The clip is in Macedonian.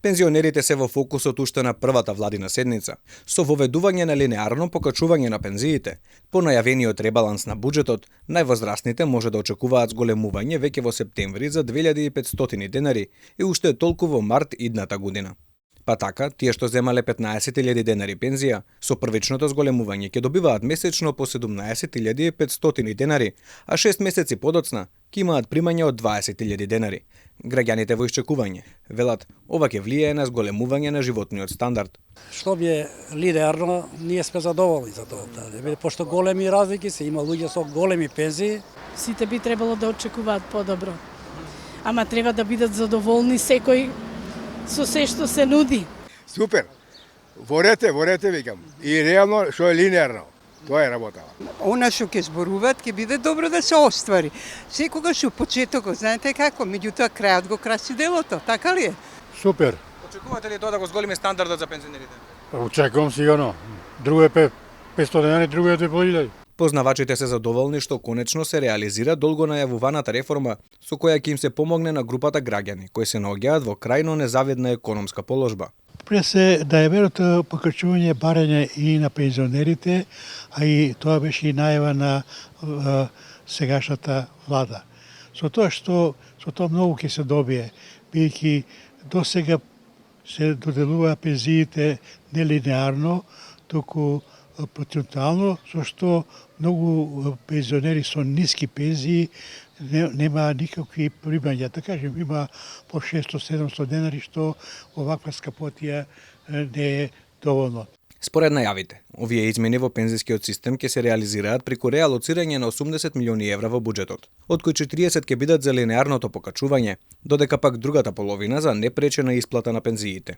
Пензионерите се во фокусот уште на првата владина седница, со воведување на линеарно покачување на пензиите. По најавениот ребаланс на буџетот, највозрастните може да очекуваат зголемување веќе во септември за 2500 денари и уште толку во март идната година. Па така, тие што земале 15.000 денари пензија, со првичното зголемување ќе добиваат месечно по 17.500 денари, а 6 месеци подоцна ќе имаат примање од 20.000 денари. Граѓаните во исчекување велат, ова ќе влијае на зголемување на животниот стандард. Што би е линеарно, ние сме задоволни за тоа. Пошто големи разлики се, има луѓе со големи пензии. Сите би требало да очекуваат подобро. Ама треба да бидат задоволни секој со се што се нуди. Супер. Ворете, викам. И реално што е линеарно. Тоа е работа. Она што ќе зборуваат ќе биде добро да се оствари. Секогаш у почетокот, знаете како, меѓутоа крајот го краси делото, така ли е? Супер. Очекувате ли тоа да го зголеми стандардот за пензионерите? Очекувам сигурно. Друго е 500 денари, друго е 2000. Познавачите се задоволни што конечно се реализира долго најавуваната реформа со која ќе им се помогне на групата граѓани кои се наоѓаат во крајно незавидна економска положба. Пред се да е верото покачување барање и на пензионерите, а и тоа беше и најава на сегашната влада. Со тоа многу ќе се добие, бидејќи досега се доделува пензиите нелинеарно, туку процентуално, со што многу пензионери со ниски пензии нема никакви примања. Да кажем, има по 600-700 денари, што оваква скапотија не е доволно. Според најавите, овие измени во пензискиот систем ќе се реализираат преку реалоцирање на 80 милиони евра во буџетот, од кои 40 ќе бидат за линеарното покачување, додека пак другата половина за непречена исплата на пензиите.